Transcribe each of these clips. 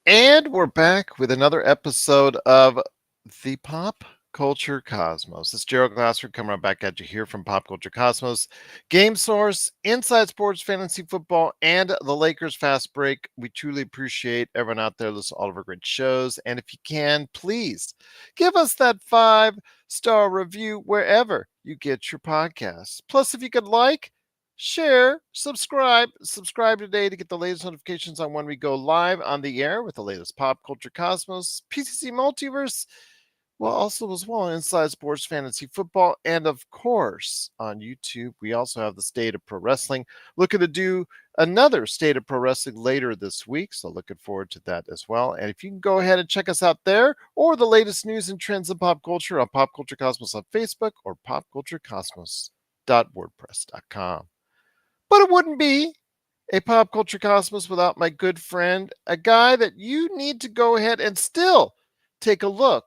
And we're back with another episode of the Pop Culture Cosmos. It's Gerald Glassford coming right back at you here from Pop Culture Cosmos, Game Source, Inside Sports, Fantasy Football, and the Lakers Fast Break. We truly appreciate everyone out there listening to all of our great shows. And if you can, please give us that 5-star review wherever you get your podcasts. Plus, if you could share, subscribe today to get the latest notifications on when we go live on the air with the latest pop culture cosmos, PCC multiverse, well, also as well inside sports, fantasy football, and of course on YouTube we also have the State of Pro Wrestling. Looking to do another State of Pro Wrestling later this week, so looking forward to that as well. And if you can go ahead and check us out there, or the latest news and trends in pop culture on Pop Culture Cosmos on Facebook or popculturecosmos.wordpress.com. But it wouldn't be a pop culture cosmos without my good friend, a guy that you need to go ahead and still take a look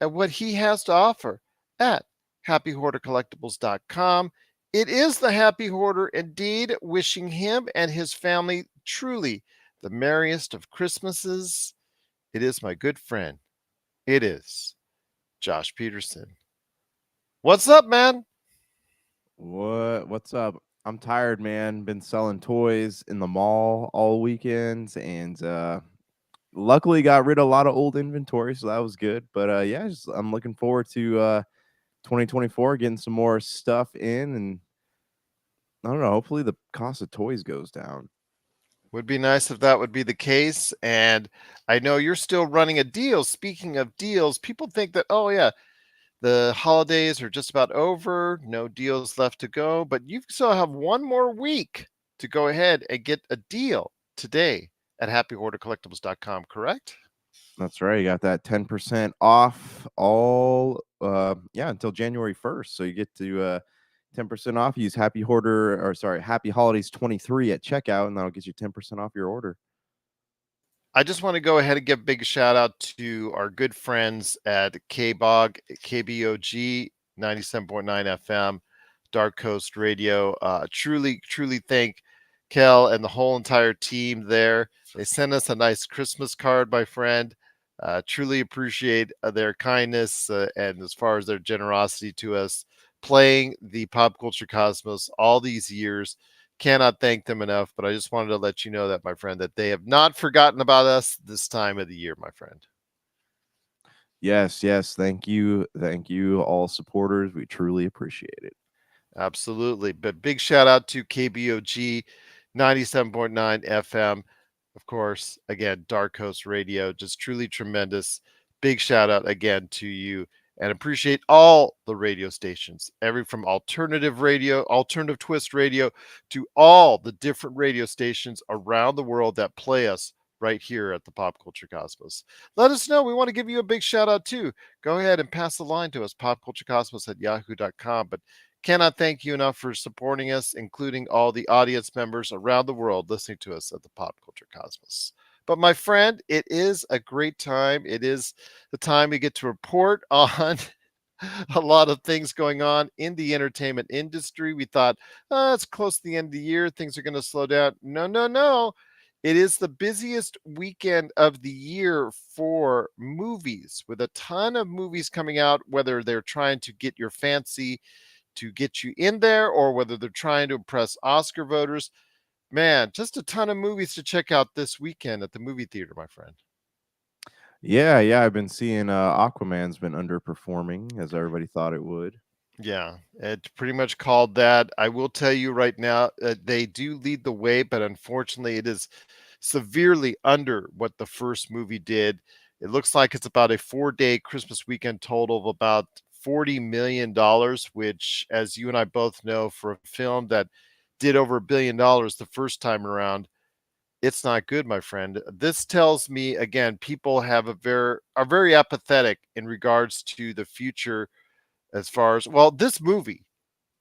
at what he has to offer at happyhoardercollectibles.com. It is the Happy Hoarder indeed, wishing him and his family truly the merriest of Christmases. It is my good friend. It is Josh Peterson. What's up, man? What's up? I'm tired, man. Been selling toys in the mall all weekends and luckily got rid of a lot of old inventory, so that was good. But yeah, I'm looking forward to 2024 getting some more stuff in, and I don't know, hopefully the cost of toys goes down. Would be nice if that would be the case. And I know you're still running a deal. Speaking of deals, people think that, oh, yeah, the holidays are just about over, no deals left to go, but you still have one more week to go ahead and get a deal today at happyhoardercollectibles.com, correct? That's right. You got that 10% off all yeah, until January 1st. So you get to 10% off. Use Happy Holidays 23 at checkout, and that'll get you 10% off your order. I just want to go ahead and give a big shout out to our good friends at KBOG, KBOG 97.9 FM, Dark Coast Radio. Truly thank Kel and the whole entire team there. They sent us a nice Christmas card, my friend. Truly appreciate their kindness and as far as their generosity to us playing the pop culture cosmos all these years. Cannot thank them enough, but I just wanted to let you know that, my friend, that they have not forgotten about us this time of the year, my friend. Yes. Thank you, all supporters. We truly appreciate it. Absolutely. But big shout out to KBOG 97.9 FM. Of course, again, Dark Coast Radio, just truly tremendous. Big shout out again to you and appreciate all the radio stations, every from alternative radio, alternative twist radio, to all the different radio stations around the world that play us right here at the Pop Culture Cosmos. Let us know. We want to give you a big shout out too. Go ahead and pass the line to us, popculturecosmos at yahoo.com. But cannot thank you enough for supporting us, including all the audience members around the world listening to us at the Pop Culture Cosmos. But my friend, it is a great time. It is the time we get to report on a lot of things going on in the entertainment industry. We thought, it's close to the end of the year. Things are going to slow down. No, no, no. It is the busiest weekend of the year for movies, with a ton of movies coming out, whether they're trying to get your fancy to get you in there or whether they're trying to impress Oscar voters. Man, just a ton of movies to check out this weekend at the movie theater, my friend. Yeah. I've been seeing Aquaman's been underperforming as everybody thought it would. Yeah, it's pretty much called that. I will tell you right now, they do lead the way, but unfortunately, it is severely under what the first movie did. It looks like it's about a 4-day Christmas weekend total of about $40 million, which, as you and I both know, for a film that did over $1 billion the first time around, it's not good, my friend. This tells me again, people have are very apathetic in regards to the future as far as, well, this movie,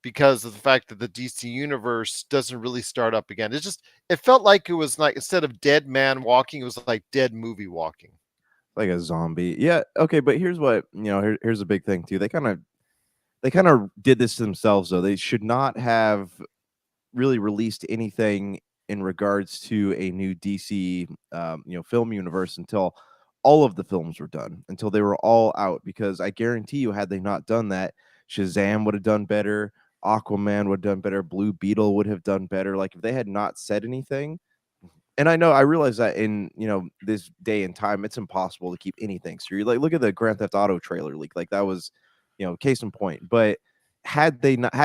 because of the fact that the DC universe doesn't really start up again. It felt like it was like, instead of dead man walking, it was like dead movie walking. Like a zombie. Yeah, okay, but here's what, here's a big thing too. They kind of did this to themselves though. They should not have really released anything in regards to a new DC, film universe until all of the films were done, until they were all out. Because I guarantee you, had they not done that, Shazam would have done better, Aquaman would have done better, Blue Beetle would have done better. Like if they had not said anything, and I realize that in this day and time, it's impossible to keep anything. So you like look at the Grand Theft Auto trailer leak, like that was, case in point. But had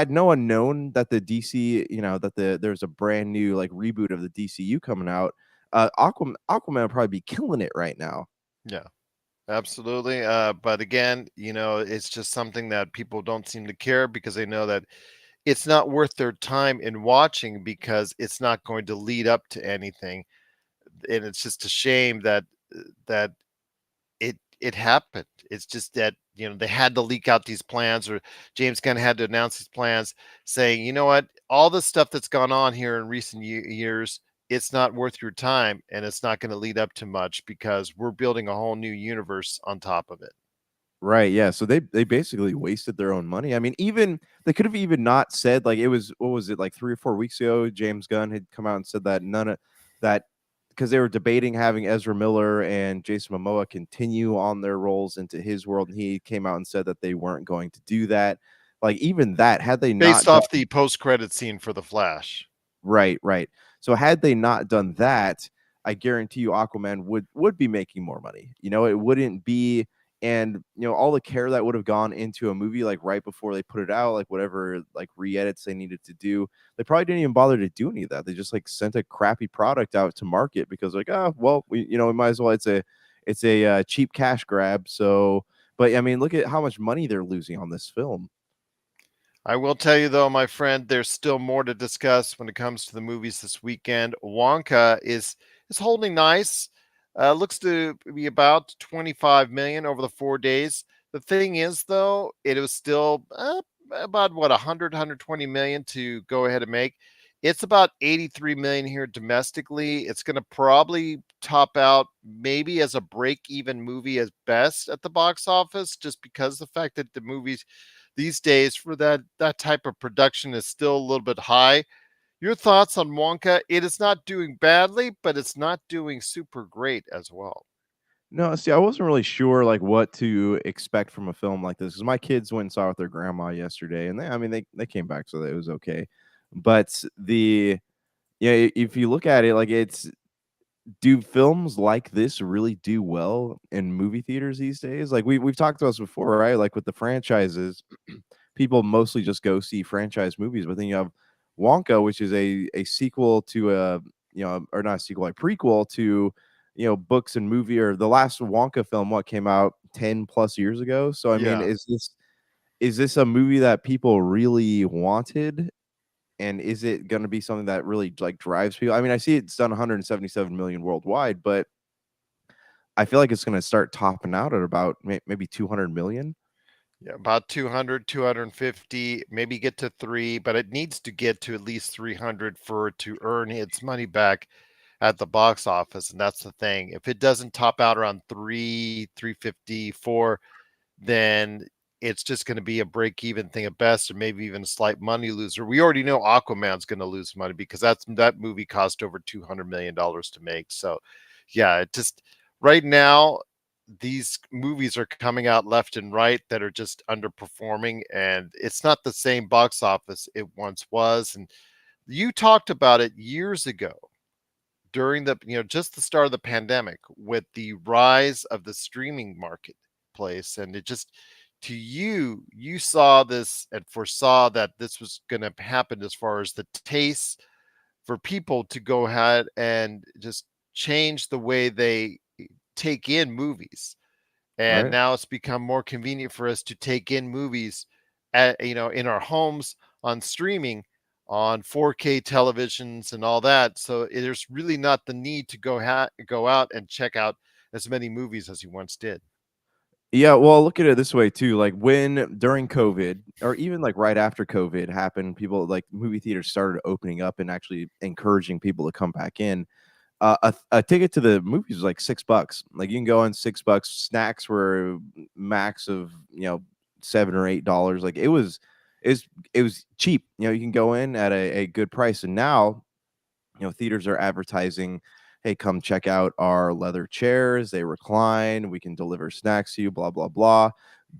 no one known that the DC, that there's a brand new like reboot of the DCU coming out, Aquaman would probably be killing it right now. Yeah, absolutely. But again, it's just something that people don't seem to care because they know that it's not worth their time in watching because it's not going to lead up to anything. And it's just a shame that it happened. It's just that they had to leak out these plans, or James Gunn had to announce these plans, saying, you know what, all the stuff that's gone on here in recent years, it's not worth your time, and it's not going to lead up to much because we're building a whole new universe on top of it. Right, yeah, so they basically wasted their own money. I mean, even they could have even not said, like, it was what was it, like, 3 or 4 weeks ago, James Gunn had come out and said that none of that, because they were debating having Ezra Miller and Jason Momoa continue on their roles into his world, and he came out and said that they weren't going to do that. Like, even that, had they Based not done. off the post-credit scene for The Flash. Right, right. So had they not done that, I guarantee you Aquaman would be making more money. It wouldn't be, and all the care that would have gone into a movie like right before they put it out, like whatever like re-edits they needed to do, they probably didn't even bother to do any of that. They just like sent a crappy product out to market because like, oh well, we might as well. It's a cheap cash grab. So, but I mean, look at how much money they're losing on this film. I will tell you though, my friend, there's still more to discuss when it comes to the movies this weekend. Wonka is holding nice. Looks to be about 25 million over the 4 days. The thing is, though, it was still about what 100, 120 million to go ahead and make. It's about 83 million here domestically. It's going to probably top out maybe as a break-even movie at best at the box office, just because the fact that the movies these days for that type of production is still a little bit high. Your thoughts on Wonka? It is not doing badly, but it's not doing super great as well. No, see, I wasn't really sure like what to expect from a film like this because my kids went and saw it with their grandma yesterday, and I mean, they came back so that it was okay. But yeah, if you look at it, like do films like this really do well in movie theaters these days? Like we've talked about this before, right? Like with the franchises, people mostly just go see franchise movies, but then you have Wonka, which is a sequel to a or not a sequel, a prequel to books and movie, or the last Wonka film what came out 10 plus years ago. So I mean, Yeah. is this a movie that people really wanted? And is it going to be something that really like drives people? I mean, I see it's done 177 million worldwide, but I feel like it's going to start topping out at about maybe 200 million. Yeah, about 200, 250, maybe get to 3, but it needs to get to at least 300 for it to earn its money back at the box office. And that's the thing. If it doesn't top out around 3, 354, then it's just going to be a break even thing at best, or maybe even a slight money loser. We already know Aquaman's going to lose money because that movie cost over $200 million to make. So, yeah, it just right now these movies are coming out left and right that are just underperforming, and it's not the same box office it once was. And you talked about it years ago during the just the start of the pandemic with the rise of the streaming marketplace, and it just to you saw this and foresaw that this was going to happen as far as the taste for people to go ahead and just change the way they take in movies. And Right. now it's become more convenient for us to take in movies in our homes on streaming on 4K televisions and all that. So there's really not the need to go out and check out as many movies as you once did. Yeah, well, look at it this way too. Like when during COVID, or even like right after COVID happened, people like movie theaters started opening up and actually encouraging people to come back in. A ticket to the movies was like $6. Like you can go in $6. Snacks were max of $7 or $8. Like it was cheap. You can go in at a good price. And now Theaters are advertising, "Hey, come check out our leather chairs. They recline. We can deliver snacks to you, blah, blah, blah."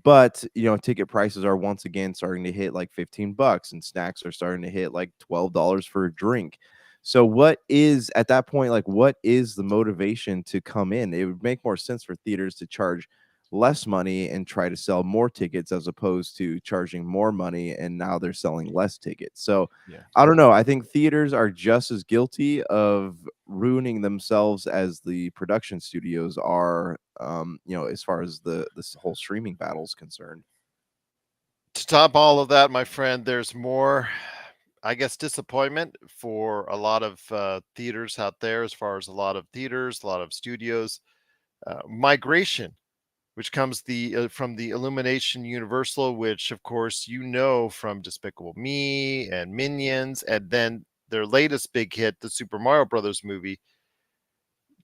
But, ticket prices are once again starting to hit like 15 bucks and snacks are starting to hit like $12 for a drink. So what is at that point, like what is the motivation to come in? It would make more sense for theaters to charge less money and try to sell more tickets as opposed to charging more money and now they're selling less tickets. So Yeah. I don't know. I think theaters are just as guilty of ruining themselves as the production studios are, as far as this whole streaming battle is concerned. To top all of that, my friend, there's more, I guess, disappointment for a lot of theaters out there, as far as a lot of theaters, a lot of studios. Migration, which comes from the Illumination Universal, which of course from Despicable Me and Minions, and then their latest big hit, the Super Mario Brothers movie.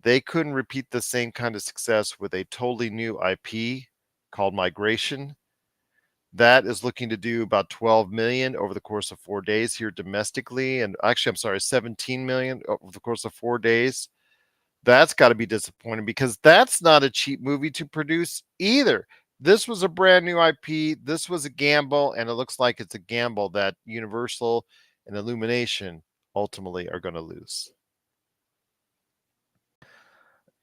They couldn't repeat the same kind of success with a totally new IP called Migration. That is looking to do about 12 million over the course of 4 days here domestically, and actually, I'm sorry, 17 million over the course of 4 days. That's got to be disappointing because that's not a cheap movie to produce either. This was a brand new IP. This was a gamble, and it looks like it's a gamble that Universal and Illumination ultimately are going to lose.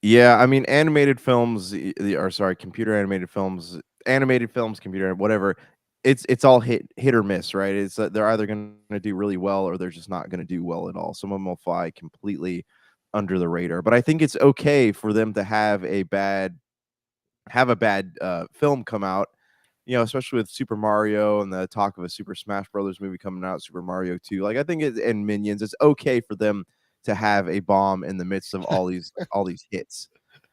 Yeah, I mean, animated films, or sorry, animated films, computer, whatever. It's all hit or miss, right? It's they're either going to do really well or they're just not going to do well at all. Some of them will fly completely under the radar, but I think it's okay for them to have a bad film come out. Especially with Super Mario and the talk of a Super Smash Brothers movie coming out, Super Mario 2. Like I think and Minions, it's okay for them to have a bomb in the midst of all these hits.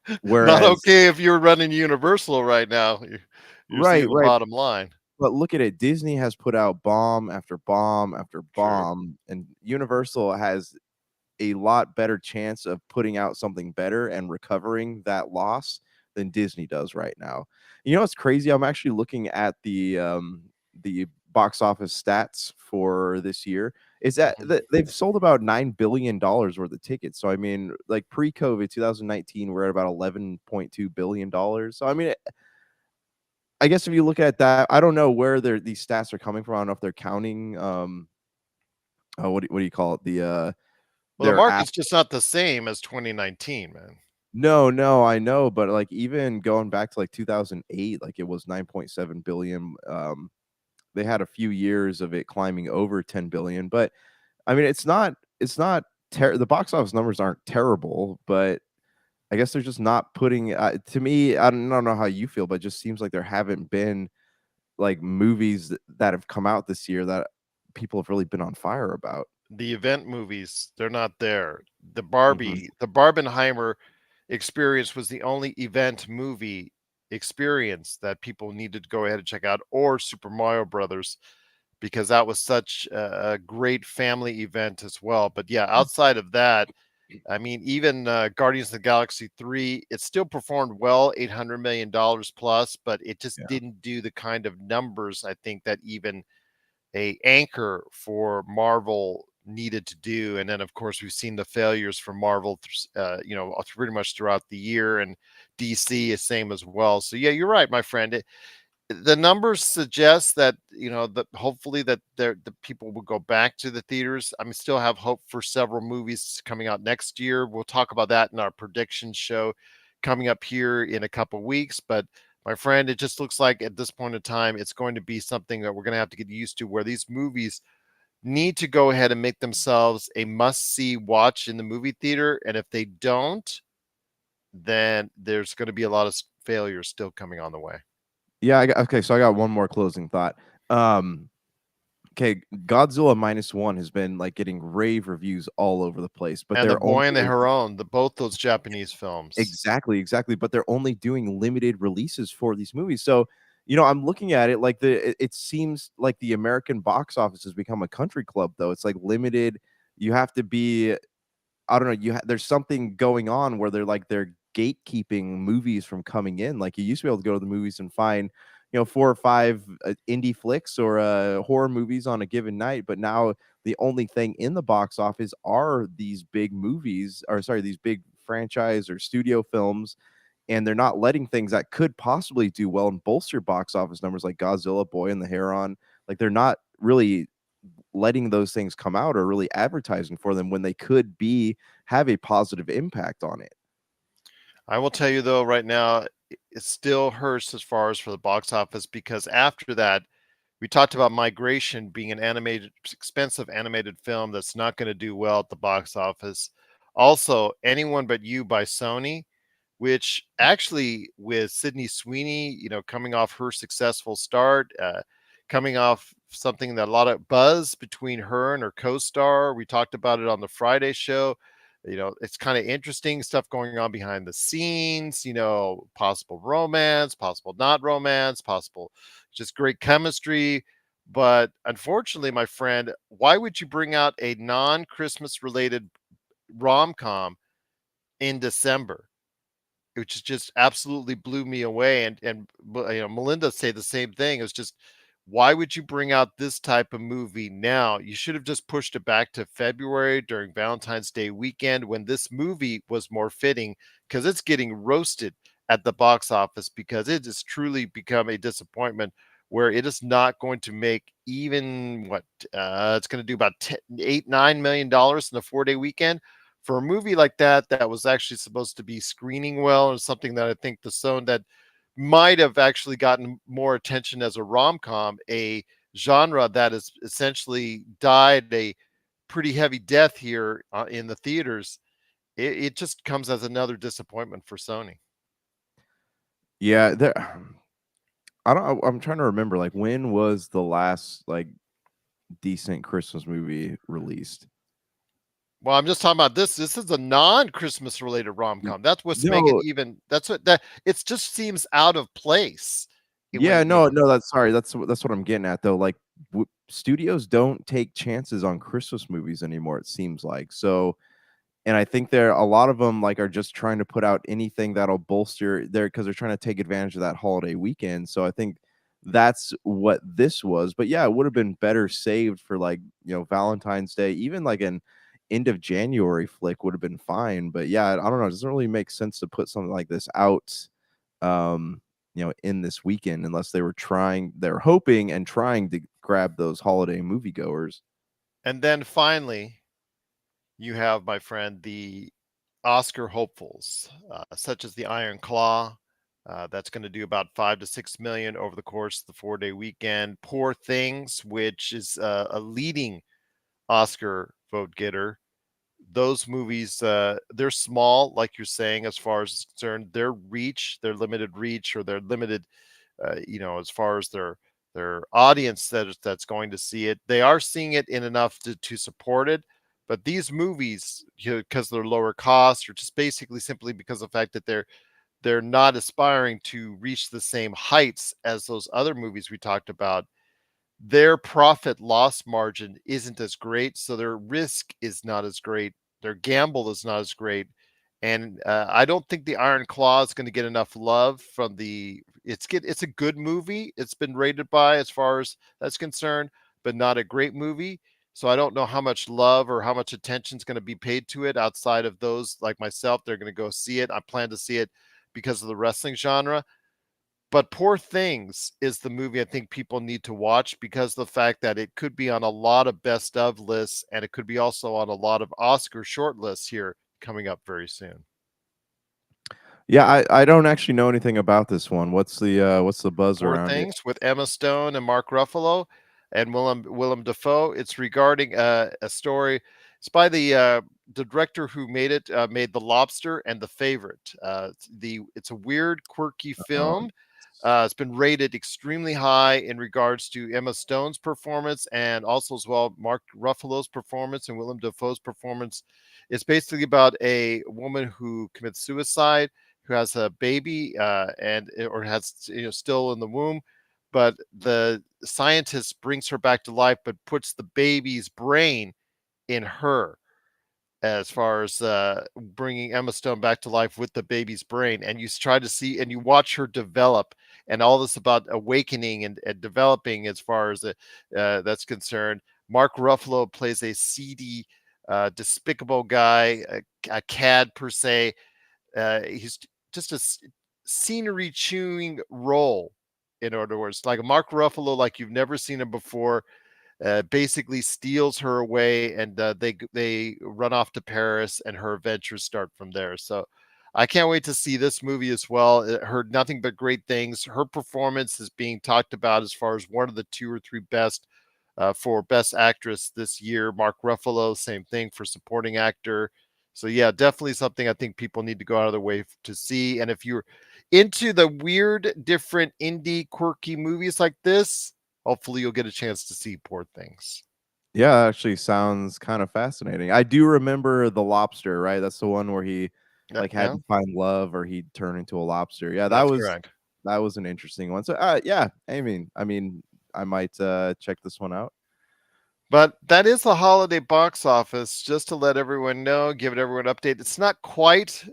Not Whereas okay if you're running Universal right now. You're right, seeing the right. bottom line. But look at it. Disney has put out bomb after bomb after True. bomb, and Universal has a lot better chance of putting out something better and recovering that loss than Disney does right now. What's crazy? I'm actually looking at the box office stats for this year. Is that Mhm. they've sold about $9 billion worth of tickets. So I mean, like pre-COVID 2019, we're at about $11.2 billion. So I mean, I guess if you look at that, I don't know where these stats are coming from. I don't know if they're counting what do you call it? Well, the Their market's just not the same as 2019, man. No, no, I know, but, like, even going back to, like, 2008, like, it was 9.7 billion. They had a few years of it climbing over 10 billion, but, I mean, it's not the box office numbers aren't terrible, but I guess they're just not putting to me, I don't know how you feel, but it just seems like there haven't been, like, movies that have come out this year that people have really been on fire about. The event movies, they're not there. Mhm. The Barbenheimer experience was the only event movie experience that people needed to go ahead and check out, or Super Mario Brothers, because that was such a great family event as well. But yeah, outside of that, I mean, even Guardians of the Galaxy 3, it still performed well, $800 million plus, but it just Yeah. didn't do the kind of numbers I think that even a anchor for Marvel needed to do. And then, of course, we've seen the failures for Marvel, pretty much throughout the year, and DC is same as well. So yeah, you're right, my friend. The numbers suggest that that hopefully that the people will go back to the theaters. I mean, still have hope for several movies coming out next year. We'll talk about that in our prediction show coming up here in a couple weeks. But my friend, it just looks like at this point in time, it's going to be something that we're going to have to get used to, where these movies need to go ahead and make themselves a must-see watch in the movie theater. And if they don't, then there's going to be a lot of failures still coming on the way. Yeah, okay, so I got one more closing thought. Um, okay, Godzilla minus one has been like getting rave reviews all over the place, but And The they're only Boy and the Heron, both those Japanese films. exactly, exactly, but they're only doing limited releases for these movies. So, I'm looking at it like it seems like the American box office has become a country club, though. It's like limited. You have to be I don't know, there's something going on where they're gatekeeping movies from coming in. Like, you used to be able to go to the movies and find, 4 or 5 indie flicks or horror movies on a given night, but now the only thing in the box office are these big movies, or sorry, these big franchise or studio films, and they're not letting things that could possibly do well and bolster box office numbers like Godzilla, Boy and the Heron. Like they're not really letting those things come out or really advertising for them when they could be have a positive impact on it. I will tell you though, right now, it still hurts as far as for the box office because after that, we talked about Migration being an animated, expensive animated film that's not going to do well at the box office. Also, Anyone But You by Sony, which actually with Sydney Sweeney, coming off her successful start, coming off something that a lot of buzz between her and her co-star. We talked about it on the Friday show. It's kind of interesting stuff going on behind the scenes, possible romance, possible not romance, possible just great chemistry. But unfortunately, my friend, why would you bring out a non-Christmas related rom-com in December? Which just absolutely blew me away. And Melinda say the same thing. It was just, why would you bring out this type of movie now? You should have just pushed it back to February during Valentine's Day weekend when this movie was more fitting because it's getting roasted at the box office because it has truly become a disappointment where it is not going to make even what it's going to do about 8-9 million dollars in the 4-day weekend for a movie like that was actually supposed to be screening well and something that I think the Zone that might have actually gotten more attention as a rom-com, a genre that has essentially died a pretty heavy death here in the theaters. It just comes as another disappointment for Sony. Yeah, there I'm trying to remember, like, when was the last, like, decent Christmas movie released? Well, I'm just talking about this. This is a non-Christmas related N rom-com. That's what's make it No. even. That's what that. It just seems out of place. Yeah, When no, that's sorry, that's what I'm getting at, though, like, studios don't take chances on Christmas movies anymore, it seems like, so and I think there a lot of them, like, are just trying to put out anything that'll bolster their because 'cause they're trying to take advantage of that holiday weekend, so I think that's what this was, but yeah, it would've been better saved for, like, Valentine's Day, even, like, an end of January flick would've been fine, but yeah, I don't know, it doesn't really make sense to put something like this out, um, in this weekend unless they're hoping and trying to grab those holiday moviegoers. and then finally, you have, my friend, the Oscar hopefuls, such as the Iron Claw. That's going to do about 5 to 6 million over the course of the 4-day weekend. Poor Things, which is a leading Oscar vote getter. Those movies, they're small, like you're saying, as far as it's concerned. Their reach, their limited reach, or their limited as far as their audience that's going to see it. They are seeing it in enough to support it. But these movies, because they're lower cost, or just basically simply because of the fact that they're not aspiring to reach the same heights as those other movies we talked about, their profit loss margin isn't as great, so their risk is not as great. Their gamble is not as great, and I don't think the Iron Claw is going to get enough love from the. It's a good movie. It's been rated by as far as that's concerned, but not a great movie. So I don't know how much love or how much attention is going to be paid to it outside of those like myself. They're going to go see it. I plan to see it because of the wrestling genre. But Poor Things is the movie I think people need to watch because of the fact that it could be on a lot of best of lists and it could be also on a lot of Oscar short lists here coming up very soon. Yeah, I don't actually know anything about this one. What's the buzz Poor around it? Things with Emma Stone and Mark Ruffalo and Willem Dafoe. It's regarding a story. It's by the director who made it, made The Lobster and The Favorite. It's a weird, quirky Oh, film. It's been rated extremely high in regards to Emma Stone's performance and also as well Mark Ruffalo's performance and Willem Dafoe's performance. It's basically about a woman who commits suicide, who has a baby and or has still in the womb, but the scientist brings her back to life, but puts the baby's brain in her as far as bringing Emma Stone back to life with the baby's brain, and you try to see and you watch her develop, and all this about awakening and developing as far as that's concerned. Mark Ruffalo plays a seedy, despicable guy, a cad per se. He's just a scenery chewing role. In other words, like Mark Ruffalo, like you've never seen him before, basically steals her away, and they run off to Paris, and her adventures start from there. So I can't wait to see this movie as well. Heard nothing but great things. Her performance is being talked about as far as one of the two or three best for best actress this year. Mark Ruffalo, same thing for supporting actor. So yeah, definitely something I think people need to go out of their way to see. And if you're into the weird, different indie, quirky movies like this, hopefully you'll get a chance to see Poor Things. Yeah, actually sounds kind of fascinating. I do remember The Lobster, right? That's the one where he, Yeah, like, had yeah, to find love or he'd turn into a lobster. Yeah, that's correct. that was an interesting one. So, yeah, I mean, I might, check this one out. But that is the holiday box office, just to let everyone know, give it everyone an update. It's not quite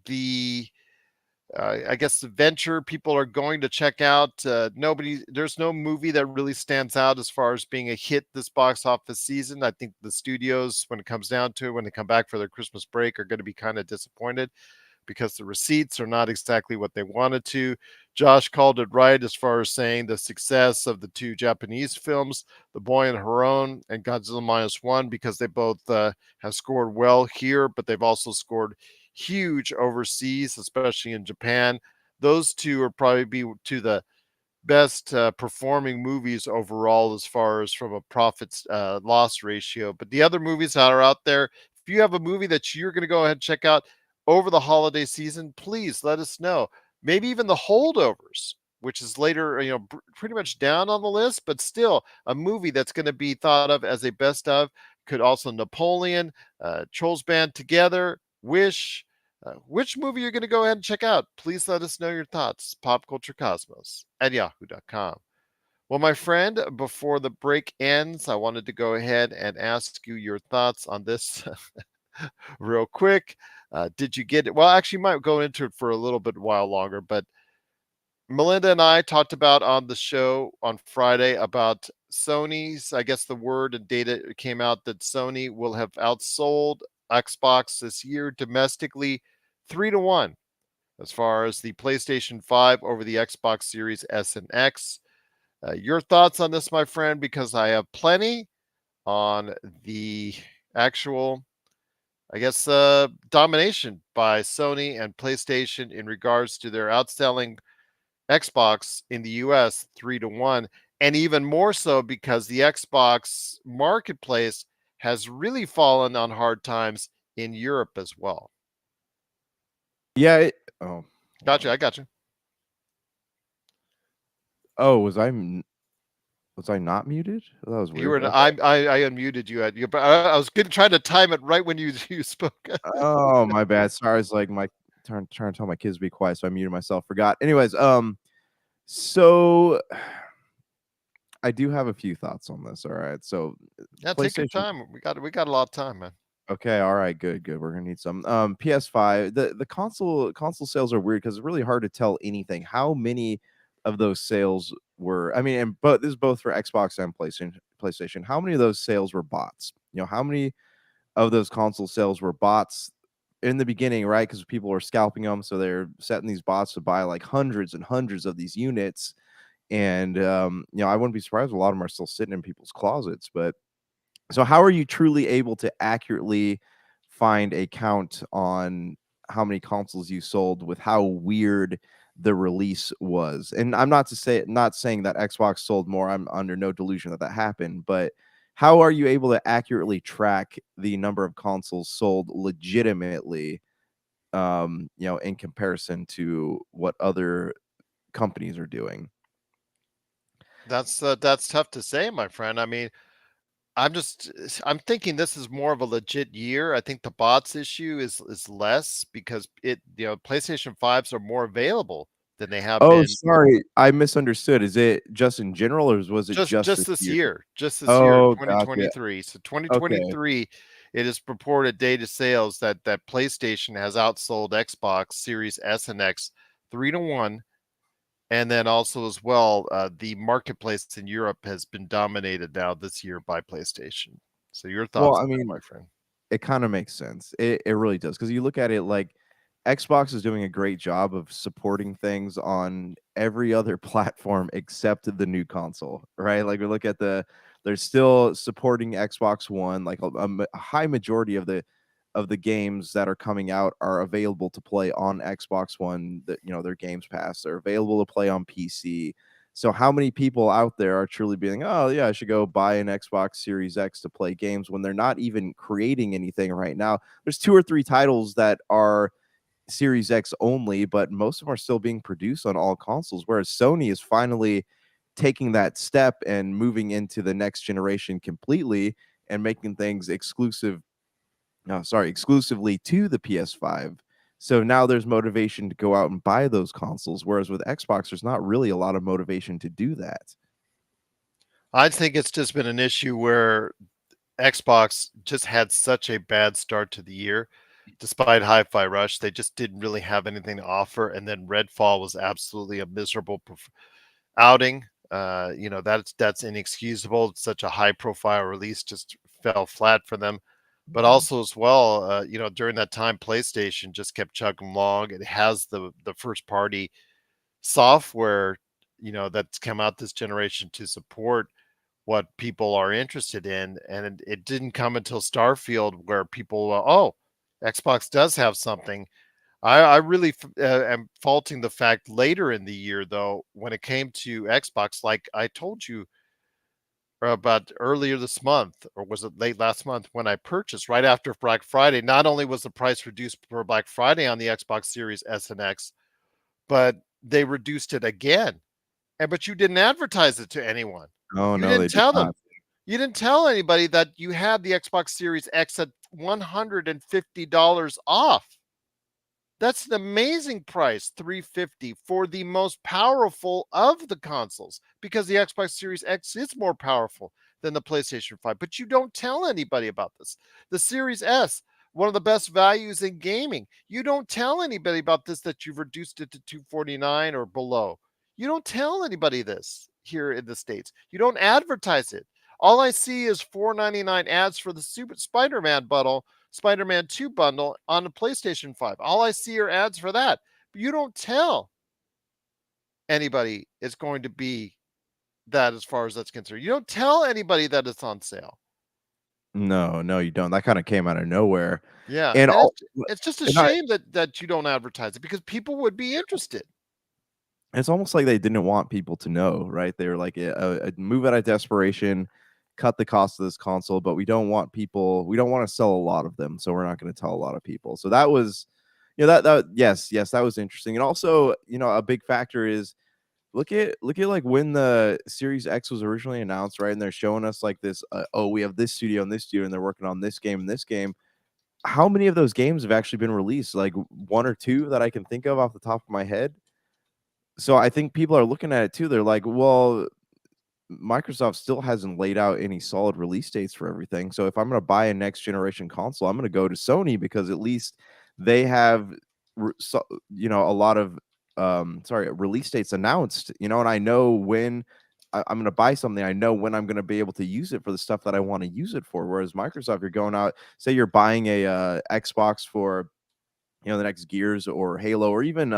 the I guess the venture people are going to check out. There's no movie that really stands out as far as being a hit this box office season. I think the studios, when it comes down to it, when they come back for their Christmas break, are going to be kind of disappointed because the receipts are not exactly what they wanted to. Josh called it right as far as saying the success of the two Japanese films, The Boy and Her Own and Godzilla Minus One, because they both have scored well here, but they've also scored huge overseas, especially in Japan. Those two are probably be to the best performing movies overall as far as from a profits loss ratio. But the other movies that are out there, if you have a movie that you're going to go ahead and check out over the holiday season, please let us know. Maybe even the holdovers, which is later, pretty much down on the list, but still a movie that's going to be thought of as a best of. Could also Napoleon, Trolls Band Together, Wish, which movie you're going to go ahead and check out. Please let us know your thoughts. Popculturecosmos at yahoo.com. Well, my friend, before the break ends, I wanted to go ahead and ask you your thoughts on this real quick. Did you get it? Well, actually, you might go into it for a little bit while longer, but Melinda and I talked about on the show on Friday about Sony's. I guess the word and data came out that Sony will have outsold Xbox this year domestically 3-1 as far as the PlayStation 5 over the Xbox Series S and X. Your thoughts on this, my friend, because I have plenty on the actual, I guess, domination by Sony and PlayStation in regards to their outselling Xbox in the US 3-1, and even more so because the Xbox marketplace has really fallen on hard times in Europe as well. Yeah, oh, hold Gotcha, on. I got you. Oh, was I not muted? Oh, that was You weird. were Okay. I unmuted you at you, but I was good trying to time it right when you spoke. Oh, my bad. Sorry, it's like my trying to tell my kids to be quiet, so I muted myself, forgot. Anyways, so I do have a few thoughts on this, alright? So, Yeah, take your PlayStation. time. We got a lot of time, man. Okay, alright, good, good, we're gonna need some. PS5, the console sales are weird because it's really hard to tell anything. How many of those sales were, I mean, and but this is both for Xbox and PlayStation. How many of those sales were bots? How many of those console sales were bots in the beginning, right? Because people were scalping them, so they're setting these bots to buy like hundreds and hundreds of these units. And I wouldn't be surprised if a lot of them are still sitting in people's closets. But so, how are you truly able to accurately find a count on how many consoles you sold with how weird the release was? And I'm not saying that Xbox sold more. I'm under no delusion that that happened, but how are you able to accurately track the number of consoles sold legitimately, in comparison to what other companies are doing? That's tough to say, my friend. I mean, I'm thinking this is more of a legit year. I think the bots issue is less because PlayStation 5s are more available than they have Oh, been sorry, I misunderstood. Is it just in general, or was it just just just this this year? year, just this year, Oh, gotcha. 2023. So Okay. 2023 it is reported data sales that PlayStation has outsold Xbox Series S and X 3-1, and then also as well, the marketplace in Europe has been dominated now this year by PlayStation. So your Well, thoughts I on that, mean, my friend? it kinda makes sense. It really does, because you look at it like Xbox is doing a great job of supporting things on every other platform except the new console, right? Like, we look at they're still supporting Xbox One, like, a high majority of the games that are coming out are available to play on Xbox One, that, their Games Pass, they're available to play on PC. So how many people out there are truly being, "Oh, yeah, I should go buy an Xbox Series X to play games," when they're not even creating anything right now? There's 2 or 3 titles that are Series X only, but most of them are still being produced on all consoles, whereas Sony is finally taking that step and moving into the next generation completely and making things exclusively to the PS5. So now there's motivation to go out and buy those consoles, whereas with Xbox, there's not really a lot of motivation to do that. I think it's just been an issue where Xbox just had such a bad start to the year. Despite Hi-Fi Rush, they just didn't really have anything to offer, and then Redfall was absolutely a miserable outing. That's inexcusable. Such a high-profile release just fell flat for them. But also as well, during that time, PlayStation just kept chugging along. It has the first party software, that's come out this generation to support what people are interested in, and it didn't come until Starfield where people, oh, Xbox does have something. I really am faulting the fact later in the year, though, when it came to Xbox, like I told you about earlier this month, or was it late last month when I purchased right after Black Friday. Not only was the price reduced for Black Friday on the Xbox Series S and X, but they reduced it again. And but you didn't advertise it to anyone. Oh, You no, didn't they did tell them. not. You didn't tell anybody that you had the Xbox Series X at $150 off. That's an amazing price, 350 for the most powerful of the consoles, because the Xbox Series X is more powerful than the PlayStation 5. But you don't tell anybody about this. The Series S, one of the best values in gaming. You don't tell anybody about this, that you've reduced it to 249 or below. You don't tell anybody this here in the States. You don't advertise it. All I see is 4.99 ads for the Super Spider-Man bundle, Spider-Man 2 bundle on the PlayStation 5. All I see are ads for that. But you don't tell anybody it's going to be that, as far as that's concerned. You don't tell anybody that it's on sale. No, no, you don't. That kinda came out of nowhere, Yeah, and and all it's just a and I shame that you don't advertise it, because people would be interested. it's almost like they didn't want people to know, right? They were like, a move out of desperation, cut the cost of this console, but we don't wanna sell a lot of them, so we're not gonna tell a lot of people. So that was, yes, that was interesting, and also, a big factor is look at, like, when the Series X was originally announced, right? And they're showing us, like, this, "Oh, we have this studio and this studio, and they're working on this game and this game." How many of those games have actually been released? Like, 1 or 2 that I can think of off the top of my head? So I think people are looking at it too. They're like, well, Microsoft still hasn't laid out any solid release dates for everything. So if I'm going to buy a next generation console, I'm going to go to Sony, because at least they have, a lot of, release dates announced, and I know when I'm going to buy something, I know when I'm going to be able to use it for the stuff that I want to use it for. Whereas Microsoft, you're going out, say you're buying a Xbox for, the next Gears or Halo, or even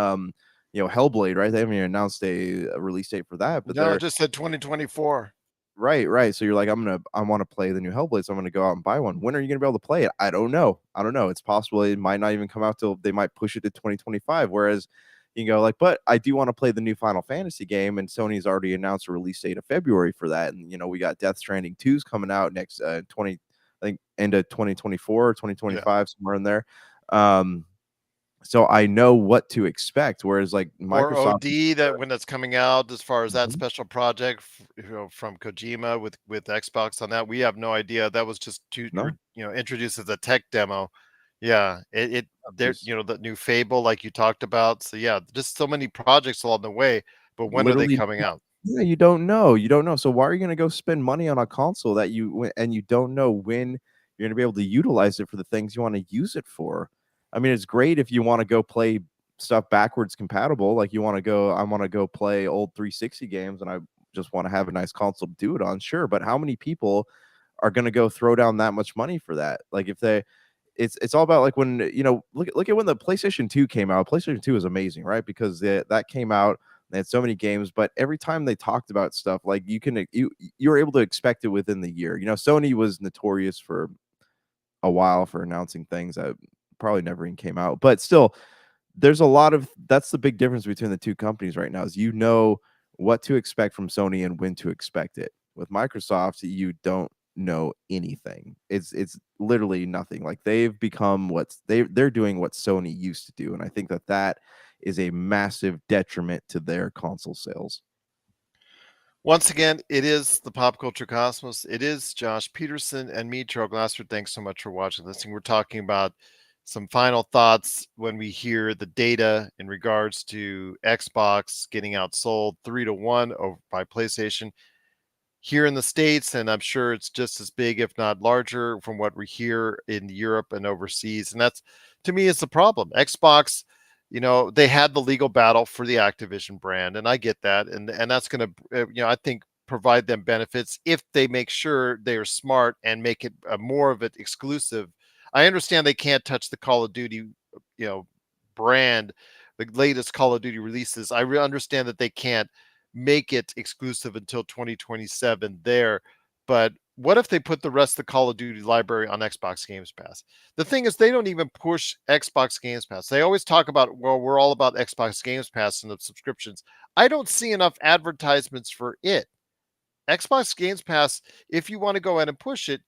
Hellblade, right? They haven't even announced a release date for that, but No, it they're just said 2024. right, right. So you're like, I want to play the new Hellblade, so I'm gonna go out and buy one. When are you gonna be able to play it? I don't know. I don't know. It's possible it might not even come out till they might push it to 2025. Whereas you can go like, but I do want to play the new Final Fantasy game, and Sony's already announced a release date of February for that. And we got Death Stranding 2's coming out next 20, I think end of 2024 or Yeah. 2025, somewhere in there. Um, so I know what to expect. Whereas like Or Microsoft, OD, that when that's coming out, as far as that Mhm. special project, from Kojima with Xbox on that, we have no idea. That was just to No, introduced as a tech demo. Yeah, it there, there's the new Fable, like you talked about. So yeah, just so many projects along the way. But when are they literally, coming out? yeah, you don't know. You don't know. So why are you gonna go spend money on a console that and you don't know when You're going to be able to utilize it for the things you want to use it for. I mean, it's great if you want to go play stuff backwards compatible. Like you want to go, I want to go play old 360 games and I just want to have a nice console to do it on. Sure. But how many people are going to go throw down that much money for that? Like if they, it's all about like when look at when the PlayStation 2 came out. PlayStation 2 is amazing, right? Because that came out, they had so many games, but every time they talked about stuff, like you were able to expect it within the year. Sony was notorious for a while for announcing things that probably never even came out, but still, there's a lot of that's the big difference between the two companies right now is what to expect from Sony and when to expect it. With Microsoft, you don't know anything. It's literally nothing. Like they've become they're doing what Sony used to do, and I think that is a massive detriment to their console sales. Once again, it is the Pop Culture Cosmos. It is Josh Peterson and me, Charles Glassford. Thanks so much for watching, listening. We're talking about some final thoughts when we hear the data in regards to Xbox getting outsold 3-1 over by PlayStation here in the States, and I'm sure it's just as big, if not larger, from what we hear in Europe and overseas. And that's, to me, is the problem. Xbox, they had the legal battle for the Activision brand, and I get that, and that's going to, I think, provide them benefits if they make sure they are smart and make it more of it exclusive. I understand they can't touch the Call of Duty, you know, brand, the latest Call of Duty releases. I understand that they can't make it exclusive until 2027 there. But what if they put the rest of the Call of Duty library on Xbox Games Pass? The thing is, they don't even push Xbox Games Pass. They always talk about, well, we're all about Xbox Games Pass and the subscriptions. I don't see enough advertisements for it. Xbox Games Pass, if you want to go ahead and push it,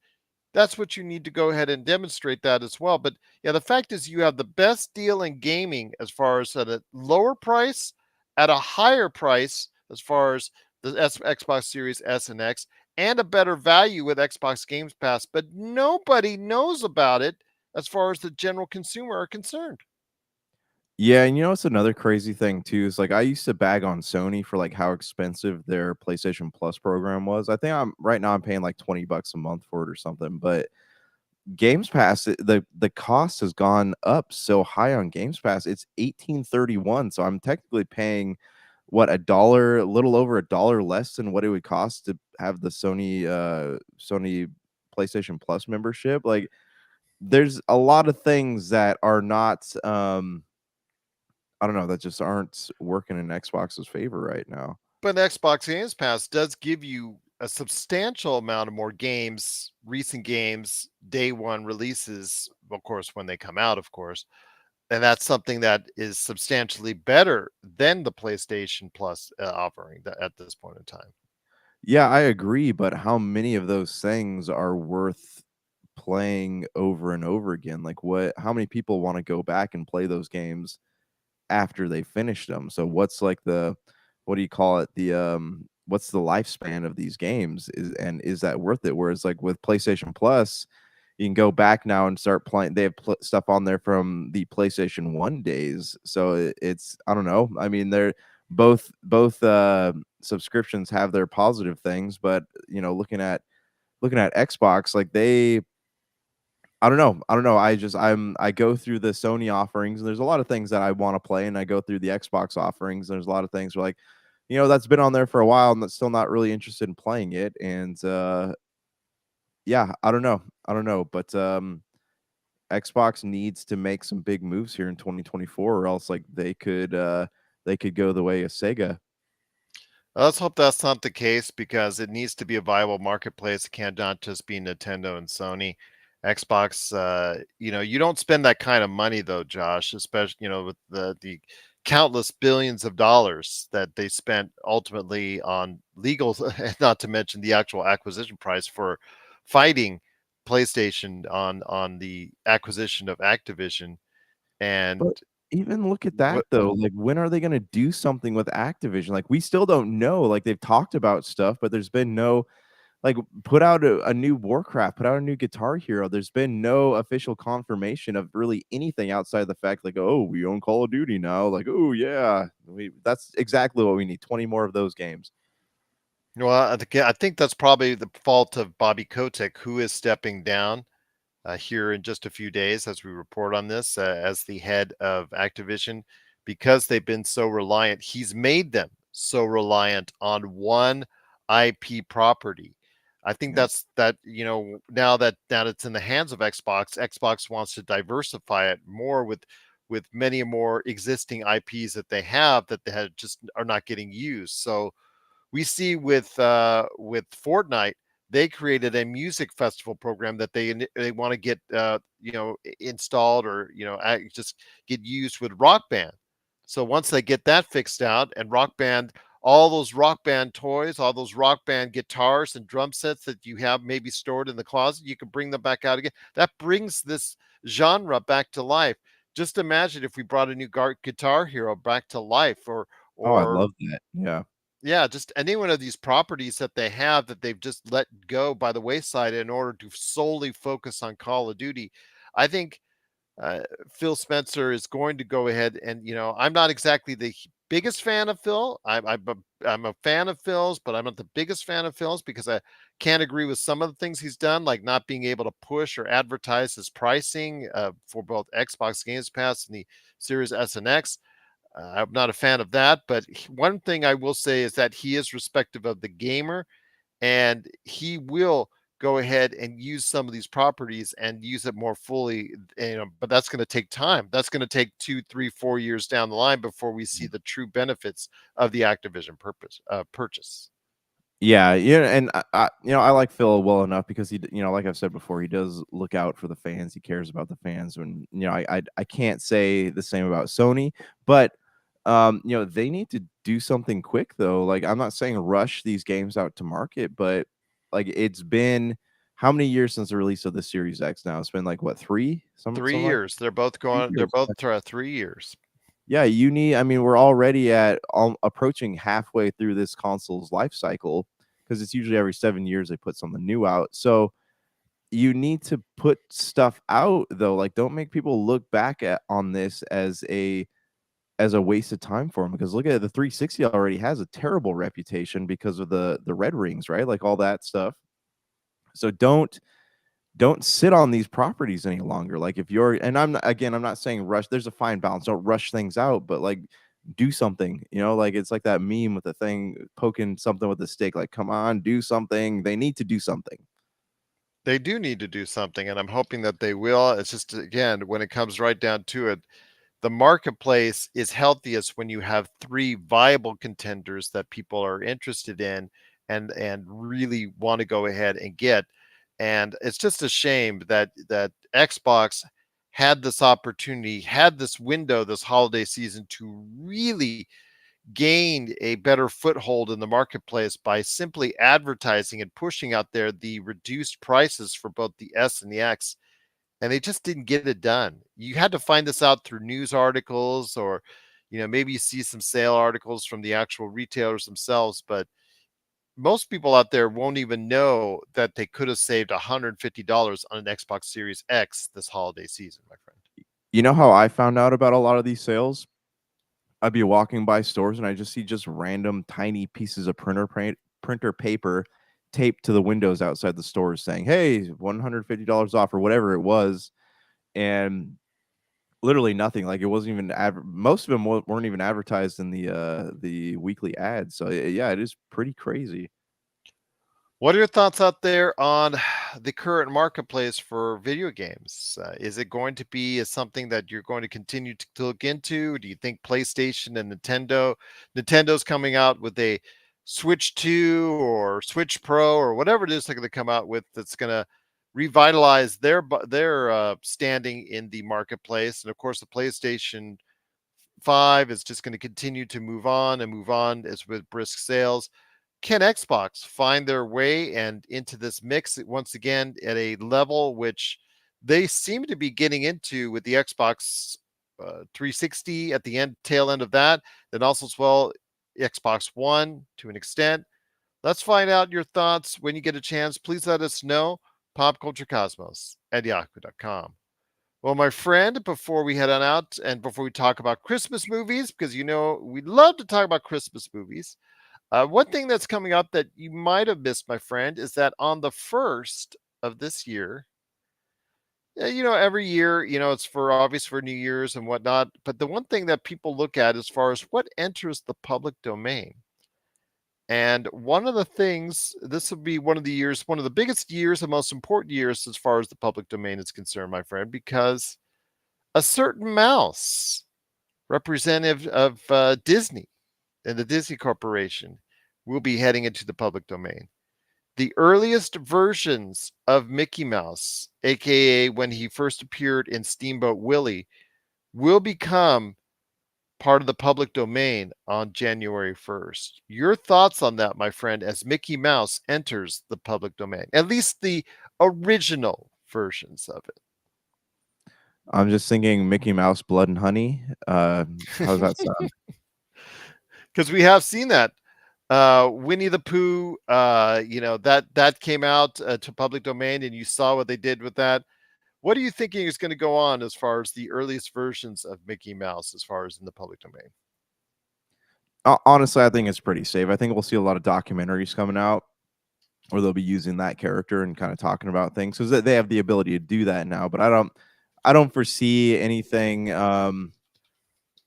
that's what you need to go ahead and demonstrate that as well. But yeah, the fact is you have the best deal in gaming as far as at a lower price, at a higher price as far as the Xbox Series S and X, and a better value with Xbox Games Pass, but nobody knows about it as far as the general consumer are concerned. Yeah, and it's another crazy thing too is like I used to bag on Sony for like how expensive their PlayStation Plus program was. I think I'm paying like $20 a month for it or something, but Games Pass, the cost has gone up so high on Games Pass. It's 18.31, so I'm technically paying what, a little over $1 less than what it would cost to have the Sony PlayStation Plus membership. Like there's a lot of things that are not I don't know, that just aren't working in Xbox's favor right now. But Xbox Games Pass does give you a substantial amount of more games, recent games, day one releases, of course, when they come out, of course. And that's something that is substantially better than the PlayStation Plus offering at this point in time. Yeah, I agree, but how many of those things are worth playing over and over again? Like how many people want to go back and play those games after they finished them? So what's like what do you call it? What's the lifespan of these games? Is that worth it? Whereas like with PlayStation Plus, you can go back now and start playing. They have stuff on there from the PlayStation 1 days. So it's I don't know. I mean, they're both subscriptions have their positive things, but looking at Xbox, like I don't know. I go through the Sony offerings, and there's a lot of things that I want to play, and I go through the Xbox offerings. And there's a lot of things where, like, that's been on there for a while, and that's still not really interested in playing it. And yeah, I don't know, but Xbox needs to make some big moves here in 2024, or else like they could go the way of Sega. Let's hope that's not the case because it needs to be a viable marketplace. It can't not just be Nintendo and Sony. Xbox, you don't spend that kind of money though, Josh, especially, with the countless billions of dollars that they spent ultimately on legal, not to mention the actual acquisition price for fighting PlayStation on the acquisition of Activision. And But even look at that what though, like when are they gonna do something with Activision? Like we still don't know. Like they've talked about stuff, but there's been no like put out a new Warcraft, put out a new Guitar Hero. There's been no official confirmation of really anything outside the fact like, oh, we own Call of Duty now. Like, oh yeah, that's exactly what we need. 20 more of those games. well, I think that's probably the fault of Bobby Kotick, who is stepping down. here in just a few days as we report on this as the head of Activision because they've been so reliant. He's made them so reliant on one IP property. I think Yeah. that's that, now that it's in the hands of Xbox, Xbox wants to diversify it more with many more existing IPs that they have that they had just are not getting used. So we see with Fortnite, they created a music festival program that they want to get installed or just get used with Rock Band. So once they get that fixed out and Rock Band, all those Rock Band toys, all those Rock Band guitars and drum sets that you have maybe stored in the closet, you can bring them back out again. That brings this genre back to life. Just imagine if we brought a new Guitar Hero back to life, Oh, I or love that. Yeah. yeah, just any one of these properties that they have that they've just let go by the wayside in order to solely focus on Call of Duty. I think uh, Phil Spencer is going to go ahead and, I'm not exactly the biggest fan of Phil. I'm a fan of Phil's, but I'm not the biggest fan of Phil's because I can't agree with some of the things he's done, like not being able to push or advertise his pricing for both Xbox Games Pass and the Series S and X. I'm not a fan of that, but one thing I will say is that he is respective of the gamer, and he will go ahead and use some of these properties and use it more fully. But that's going to take time. That's going to take 2, 3, 4 years down the line before we see the true benefits of the Activision purchase. Yeah, yeah, and I like Phil well enough because like I've said before, he does look out for the fans. He cares about the fans. When I can't say the same about Sony, but they need to do something quick though. Like I'm not saying rush these games out to market, but like it's been how many years since the release of the Series X now? It's been like what, three? Three Something like years. They're both three going. They're years. both 3 years. Yeah, you need I mean, we're already at approaching halfway through this console's life cycle because it's usually every 7 years they put something new out. So, you need to put stuff out though, like, don't make people look back at on this as a waste of time for them. Because look at it, the 360 already has a terrible reputation because of the red rings, right? Like, all that stuff. So, don't sit on these properties any longer. Like if you're and I'm not saying rush, there's a fine balance. Don't rush things out, but like do something, like it's like that meme with the thing poking something with a stick. Like, come on, do something. They need to do something. They do need to do something, and I'm hoping that they will. It's just, again, when it comes right down to it, the marketplace is healthiest when you have three viable contenders that people are interested in and really want to go ahead and get. And it's just a shame that Xbox had this opportunity, had this window this holiday season to really gain a better foothold in the marketplace by simply advertising and pushing out there the reduced prices for both the S and the X, and they just didn't get it done. You had to find this out through news articles, or maybe you see some sale articles from the actual retailers themselves, but most people out there won't even know that they could have saved $150 on an Xbox Series X this holiday season, my friend. You know how I found out about a lot of these sales? I'd be walking by stores and I just see just random tiny pieces of printer paper taped to the windows outside the stores saying, "Hey, $150 off," or whatever it was, and literally nothing. Like it wasn't even most of them weren't even advertised in the weekly ads. So yeah, it is pretty crazy. What are your thoughts out there on the current marketplace for video games? Is it going to be something that you're going to continue to look into? Do you think PlayStation and Nintendo's coming out with a Switch 2 or Switch Pro or whatever it is they're going to come out with that's going to revitalize their standing in the marketplace? And of course, the PlayStation 5 is just going to continue to move on and move on as with brisk sales. Can Xbox find their way and into this mix once again at a level which they seem to be getting into with the Xbox 360 at the tail end of that, then also as well Xbox One to an extent. Let's find out your thoughts when you get a chance. Please let us know. Popculturecosmos at yahoo.com. Well, my friend, before we head on out and before we talk about Christmas movies, because we love to talk about Christmas movies, one thing that's coming up that you might have missed, my friend, is that on the 1st of this year, every year, it's for obvious for New Year's and whatnot. But the one thing that people look at as far as what enters the public domain. And one of the things, this will be one of the years, one of the biggest years and most important years as far as the public domain is concerned, my friend, because a certain mouse, representative of Disney and the Disney Corporation, will be heading into the public domain. The earliest versions of Mickey Mouse, aka when he first appeared in Steamboat Willie, will become part of the public domain on January 1st. Your thoughts on that, my friend, as Mickey Mouse enters the public domain, at least the original versions of I'm just thinking Mickey Mouse, Blood and Honey. How's that it. sound? Because we have seen that. Winnie the Pooh, that came out to public domain, and you saw what they did with that. What are you thinking is going to go on as far as the earliest versions of Mickey Mouse, as far as in the public domain? Honestly, I think it's pretty safe. I think we'll see a lot of documentaries coming out where they'll be using that character and kind of talking about things because they have the ability to do that now. But I don't foresee anything,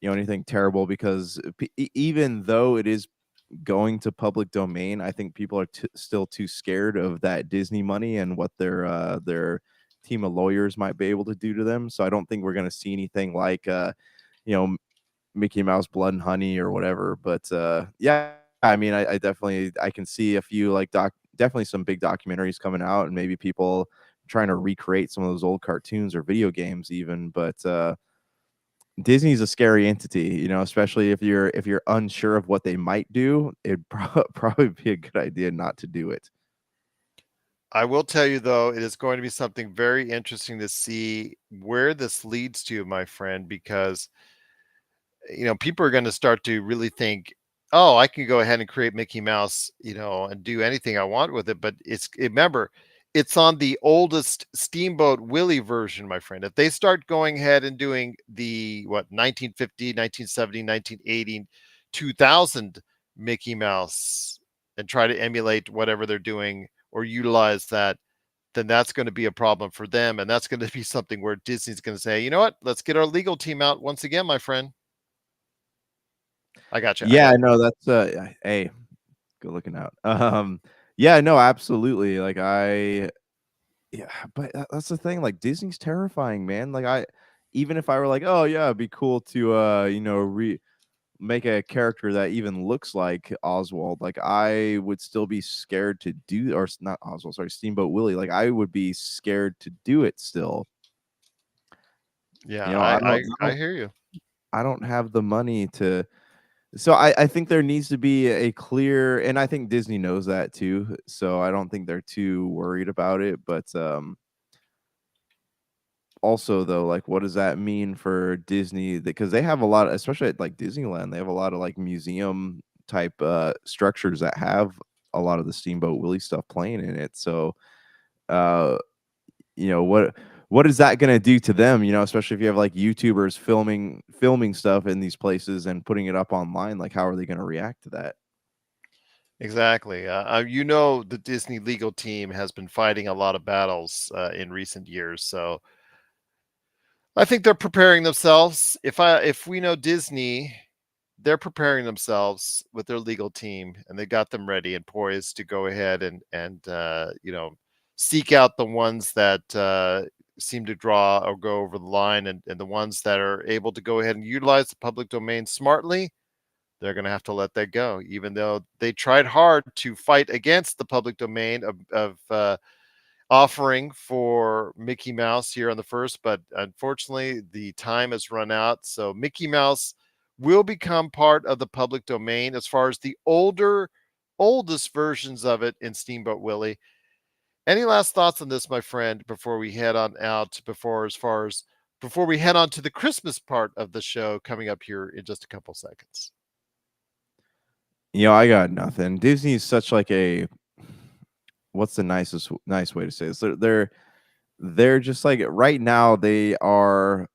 anything terrible because even though it is going to public domain, I think people are still too scared of that Disney money and what their team of lawyers might be able to do to them. So I don't think we're going to see anything like you know Mickey Mouse Blood and Honey or whatever. But yeah, I mean, I definitely I can see a few like definitely some big documentaries coming out and maybe people trying to recreate some of those old cartoons or video games even. But Disney's a scary entity, especially if you're unsure of what they might do. It'd probably be a good idea not to do it. I will tell you though, it is going to be something very interesting to see where this leads to, my friend, because people are going to start to really think, oh, I can go ahead and create Mickey Mouse, and do anything I want with it. But remember, it's on the oldest Steamboat Willie version, my friend. If they start going ahead and doing the 1950, 1970, 1980, 2000 Mickey Mouse and try to emulate whatever they're doing or utilize that, then that's going to be a problem for them. And that's going to be something where Disney's going to say, you know what, let's get our legal team out once again, my friend. I got you. I Yeah, got you. no, that's hey, good looking out. Yeah, no, absolutely. Like yeah, but that's the thing. Like Disney's terrifying, man. Like even if I were like, oh yeah, it'd be cool to make a character that even looks like Oswald. Like I would still be scared to do, or not Oswald, sorry, Steamboat Willie. Like I would be scared to do it still. Yeah, I I, don't, I I hear you. I don't have the money to. So I think there needs to be a clear, and I think Disney knows that too. So I don't think they're too worried about it. But also though, like, what does that mean for Disney? Because they have a lot, especially at like Disneyland, they have a lot of like museum type structures that have a lot of the Steamboat Willie stuff playing in it. So uh, what is that going to do to them? Especially if you have like YouTubers filming stuff in these places and putting it up online. Like, how are they going to react to that? Exactly. The Disney legal team has been fighting a lot of battles in recent years, so I think they're preparing themselves. If we know Disney, they're preparing themselves with their legal team, and they got them ready and poised to go ahead and seek out the ones that seem to draw or go over the line, and the ones that are able to go ahead and utilize the public domain smartly. They're going to have to let that go, even though they tried hard to fight against the public domain of offering for Mickey Mouse here on the first, but unfortunately, the time has run out. So Mickey Mouse will become part of the public domain as far as the oldest versions of it in Steamboat Willie. Any last thoughts on this, my friend, before we head on out, before we head on to the Christmas part of the show coming up here in just a couple seconds? I got nothing. Disney is such like a what's the nice way to say this? They're just like right now they are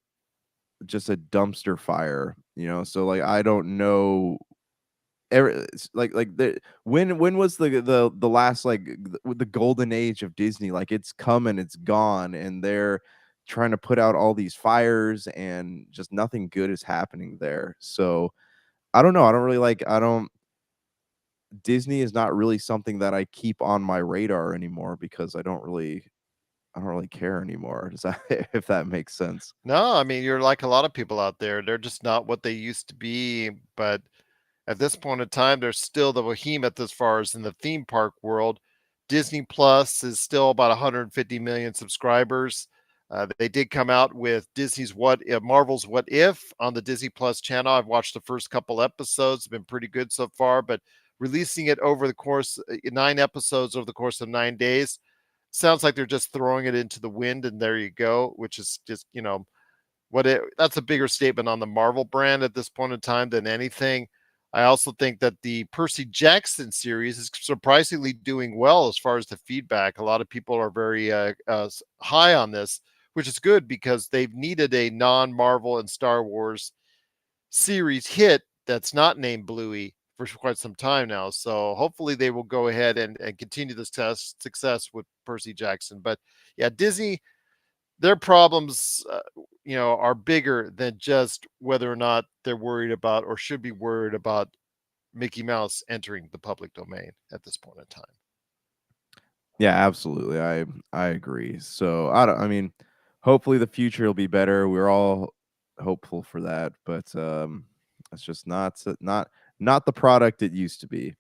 just a dumpster fire. So like I don't know like when was the last like the golden age of Disney? Like it's come and it's gone, and they're trying to put out all these fires, and just nothing good is happening there. So I don't know. I don't Disney is not really something that I keep on my radar anymore because I don't really care anymore. Does that if that makes sense? No, I mean, you're like a lot of people out there. They're just not what they used to be. But at this point in time, they're still the behemoth as far as in the theme park world. Disney Plus is still about 150 million subscribers. They did come out with Marvel's What If on the Disney Plus channel. I've watched the first couple episodes; it's been pretty good so far. But releasing it over the course 9 episodes over the course of 9 days sounds like they're just throwing it into the wind, and there you go. Which is just that's a bigger statement on the Marvel brand at this point in time than anything. I also think that the Percy Jackson series is surprisingly doing well as far as the feedback. A lot of people are very high on this, which is good because they've needed a non-Marvel and Star Wars series hit that's not named Bluey for quite some time now. So hopefully they will go ahead and continue this success with Percy Jackson. But yeah, Disney, their problems, are bigger than just whether or not they're worried about or should be worried about Mickey Mouse entering the public domain at this point in time. Yeah, absolutely. I agree. So I mean, hopefully the future will be better. We're all hopeful for that, but it's just not the product it used to be.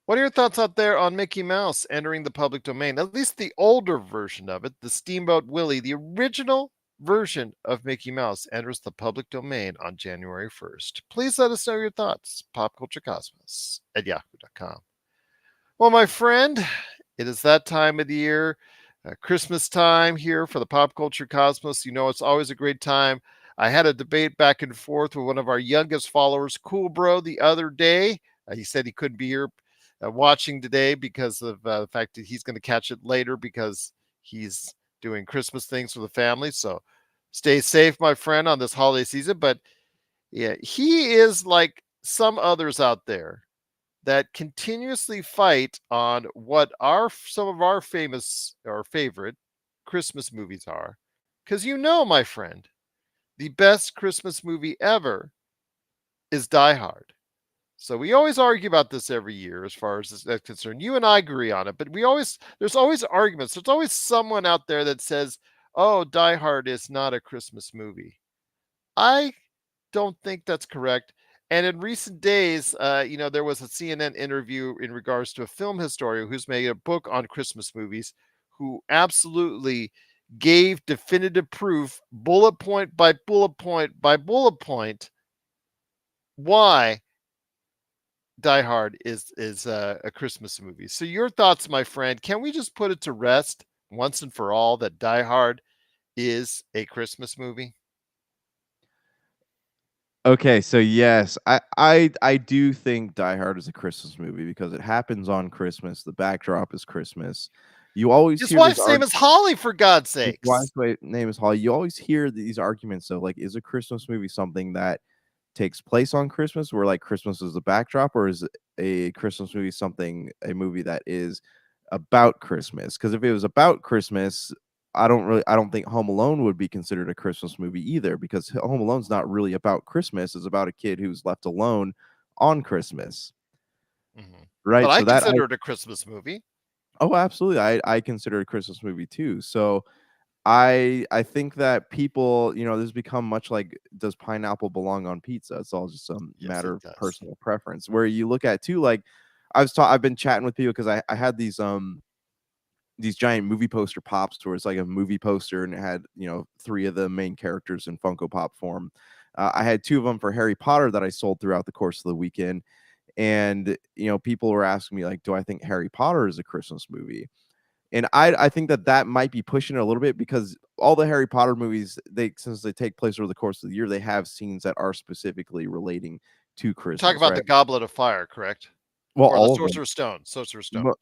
What are your thoughts out there on Mickey Mouse entering the public domain? At least the older version of it, the Steamboat Willie, the original version of Mickey Mouse enters the public domain on January 1st. Please let us know your thoughts. Popculturecosmos at yahoo.com. Well, my friend, it is that time of the year, Christmas time here for the Pop Culture Cosmos. You know, it's always a great time. I had a debate back and forth with one of our youngest followers, Cool Bro, the other day. He said he couldn't be here watching today because of the fact that he's going to catch it later because he's doing Christmas things for the family. So stay safe, my friend, on this holiday season. But yeah, he is like some others out there that continuously fight on what some of our famous or favorite Christmas movies are. Because my friend, the best Christmas movie ever is Die Hard. So we always argue about this every year as far as that's concerned. You and I agree on it, but there's always arguments. There's always someone out there that says, "Oh, Die Hard is not a Christmas movie." I don't think that's correct. And in recent days, there was a CNN interview in regards to a film historian who's made a book on Christmas movies, who absolutely gave definitive proof, bullet point by bullet point by bullet point, why Die Hard is a Christmas movie. So your thoughts, my friend? Can we just put it to rest once and for all that Die Hard is a Christmas movie? Okay, so yes, I do think Die Hard is a Christmas movie because it happens on Christmas. The backdrop is Christmas. You always His hear this wife's name argument. is Holly, for God's His wife's sakes. name is Holly. You always hear these arguments of like, is a Christmas movie something that takes place on Christmas, where like Christmas is the backdrop, or is a Christmas movie a movie that is about Christmas? Because if it was about Christmas, I don't think Home Alone would be considered a Christmas movie either, because Home Alone's not really about Christmas. It's about a kid who's left alone on Christmas, Mhm. But right? I So that consider it a Christmas movie. absolutely, I consider it a Christmas movie too. So I think that people, this has become much like, does pineapple belong on pizza? It's all just a Yes, it matter of does. personal preference. Where you look at too, like I've been chatting with people because I had these giant movie poster pops where it's like a movie poster and it had three of the main characters in Funko Pop form. I had two of them for Harry Potter that I sold throughout the course of the weekend, and people were asking me like, do I think Harry Potter is a Christmas movie? And I think that that might be pushing it a little bit, because all the Harry Potter movies, since they take place over the course of the year, they have scenes that are specifically relating to You're talking Christmas, about the right? Goblet of Fire, correct? Well, Or the all of them, Sorcerer's Stone. Sorcerer's Stone. mo-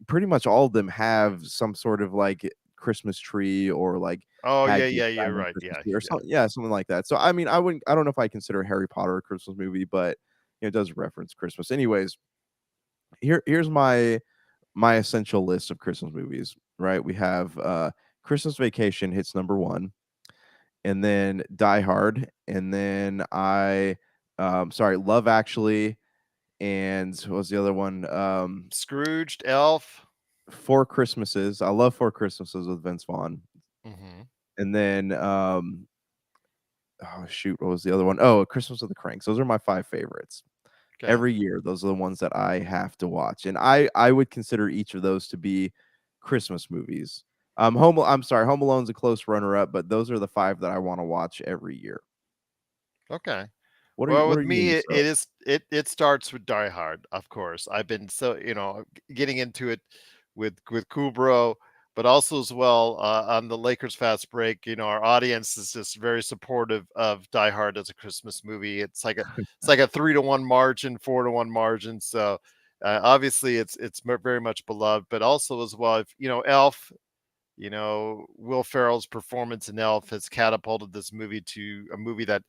pretty much all of them have some sort of like Christmas tree, or like Oh yeah, Hagrid's yeah, you're Diamond right. Christmas Yeah, tree, or yeah. something, yeah, something like that. So I mean, I don't know if I consider Harry Potter a Christmas movie, but it does reference Christmas. Anyways, here's my essential list of Christmas movies, right? We have Christmas Vacation hits number 1, and then Die Hard, and then Love Actually, and what was the other one? Scrooged, Elf. Four Christmases. I love Four Christmases with Vince Vaughn. Hmm. And then, oh shoot, what was the other one? Oh, Christmas with the Cranks. Those are my 5 favorites. Okay. Every year, those are the ones that I have to watch, and I would consider each of those to be Christmas movies. Home Alone's a close runner up, but those are the 5 that I wanna watch every year. Okay. What are Well, what with are you me, into, it sir? is it starts with Die Hard, of course. I've been so getting into it with Kubro, but also as well on the Lakers fast break. Our audience is just very supportive of Die Hard as a Christmas movie. It's like a 3-1 margin, 4-1 margin. So obviously, it's very much beloved, but also as well, if Elf. Will Ferrell's performance in Elf has catapulted this movie to a movie that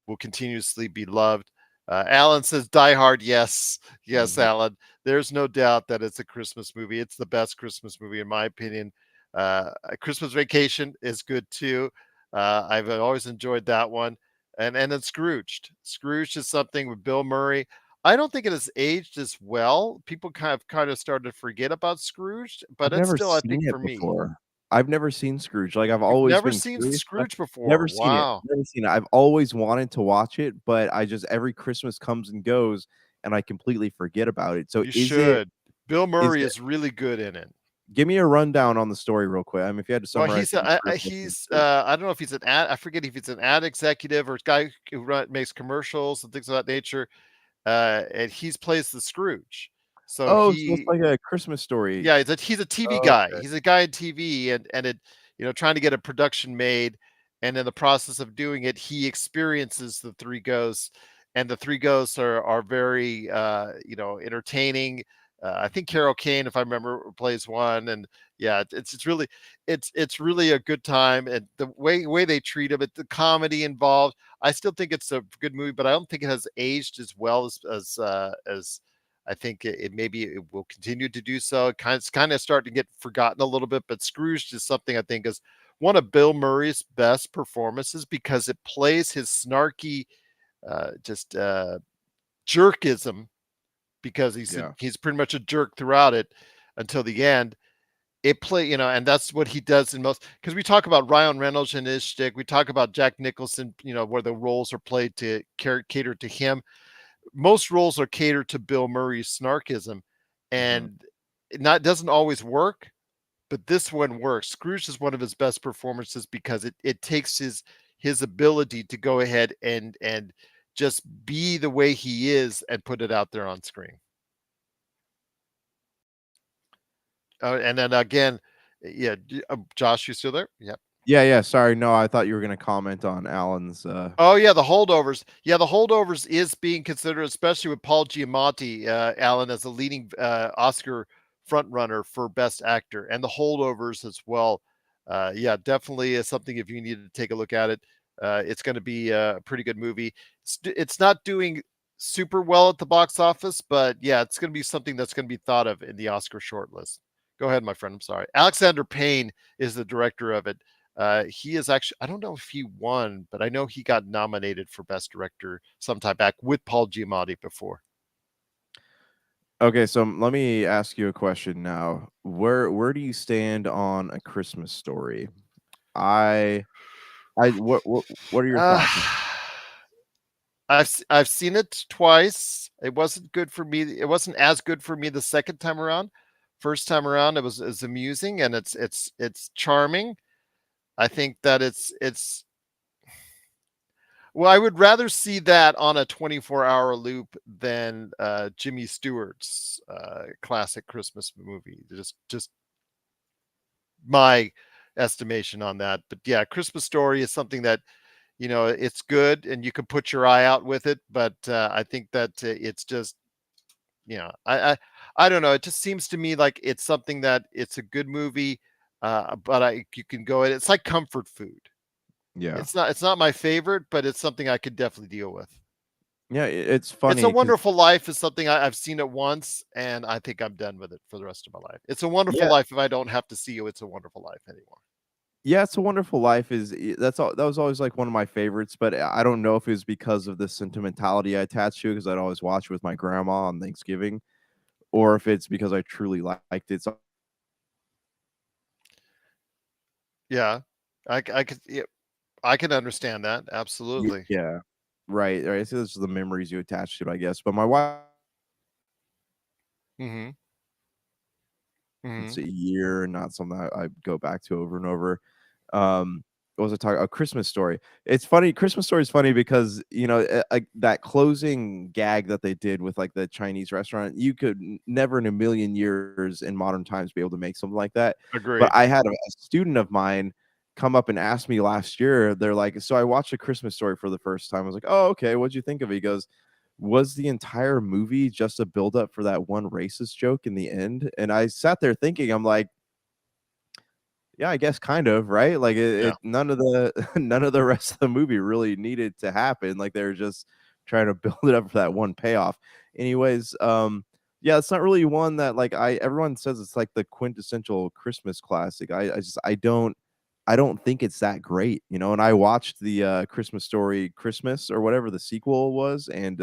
will continuously be loved. Alan says Die Hard. Yes, yes, Mhm. Alan. There's no doubt that it's a Christmas movie. It's the best Christmas movie in my opinion. A Christmas Vacation is good too. I've always enjoyed that one. And then Scrooged. Scrooged is something with Bill Murray. I don't think it has aged as well. People kind of started to forget about Scrooged, but I've it's never still, I seen think, it for me. before. I've never seen Scrooge, like, I've You've always never been seen curious about. Scrooge before? Never seen it, Wow. never seen it. I've always wanted to watch it, but I just every Christmas comes and goes, and I completely forget about it. So You is it should. Bill is Murray it is really good in it. give me a rundown on the story real quick. I mean, if you had to Well, summarize it in 30 he's seconds. I don't know if he's an ad. I forget if he's an ad executive or a guy who makes commercials and things of that nature. And he's plays the Scrooge. So Oh, so it's he like a Christmas story. Yeah, he's a TV Oh, guy. okay. He's a guy in TV, and trying to get a production made, and in the process of doing it, he experiences the three ghosts, and the three ghosts are very entertaining. I think Carol Kane, if I remember, plays one, and yeah, it's really a good time, and the way they treat him, the comedy involved. I still think it's a good movie, but I don't think it has aged as well as I think it maybe it will continue to do so. It's kind of starting to get forgotten a little bit, but Scrooged is something I think is one of Bill Murray's best performances because it plays his snarky, just jerkism because Yeah. he's pretty much a jerk throughout it until the end. And that's what he does in most. Because we talk about Ryan Reynolds and his shtick, we talk about Jack Nicholson, where the roles are played to cater to him. Most roles are catered to Bill Murray's snarkism, Mhm. and it not doesn't always work, but this one works. Scrooge is one of his best performances because it takes his ability to go ahead and just be the way he is and put it out there on screen. And then again, yeah, Josh, you still there? Yeah. Yeah, yeah, sorry, no, I thought you were gonna comment on Alan's, Oh yeah, the holdovers. Yeah, the holdovers is being considered, especially with Paul Giamatti, Alan, as a leading Oscar frontrunner for Best Actor, and the holdovers as well. Yeah, definitely is something if you need to take a look at it. It's going to be a pretty good movie. It's not doing super well at the box office, but yeah, it's going to be something that's going to be thought of in the Oscar shortlist. Go ahead, my friend. I'm sorry. Alexander Payne is the director of it. He is actually, I don't know if he won, but I know he got nominated for Best Director sometime back with Paul Giamatti before. Okay, so let me ask you a question now. Where do you stand on A Christmas Story? I what are your Uh, thoughts? I've seen it twice. It wasn't good for me. It wasn't as good for me the second time around. First time around, it was amusing and it's charming. I think that it's well, I would rather see that on a 24-hour loop than Jimmy Stewart's classic Christmas movie. Just my estimation on that. But yeah, Christmas Story is something that it's good and you can put your eye out with it. But I think that it's just I don't know. It just seems to me like it's something that it's a good movie, but you can go. It's like comfort food. Yeah. It's not my favorite, but it's something I could definitely deal with. Yeah, it's It's a funny because Wonderful Life is something I've seen it once, and I think I'm done with it for the rest of my life. It's a Wonderful yeah, Life if I don't have to see you. It's a Wonderful Life anymore. Yeah, It's a Wonderful Life that's all that was always, like, one of my favorites, but I don't know if it was because of the sentimentality I attached to it, because 'cause I'd always watch it with my grandma on Thanksgiving, or if it's because I truly liked it. So Yeah, I could, yeah, I can understand that, absolutely. yeah. Right, so those are the memories you attach to it, I guess, but my wife Mhm, it's mhm. a year and not something I go back to over and over. Um, what was I talking? A Christmas Story. It's funny. Christmas Story is funny because that closing gag that they did with like the Chinese restaurant. You could never in a million years in modern times be able to make something like that. But Agreed. I had a student of mine come up and ask me last year. They're like, "So I watched A Christmas Story for the first time." I was like, "Oh, okay. What'd you think of it?" He goes, "Was the entire movie just a buildup for that one racist joke in the end?" And I sat there thinking, I'm like, yeah, I guess kind of, right? Like Yeah. none of the none of the rest of the movie really needed to happen. Like they're just trying to build it up for that one payoff. Anyways, yeah, it's not really one that like I everyone says it's like the quintessential Christmas classic. I don't think it's that great, you know. And I watched the Christmas Story Christmas or whatever the sequel was, and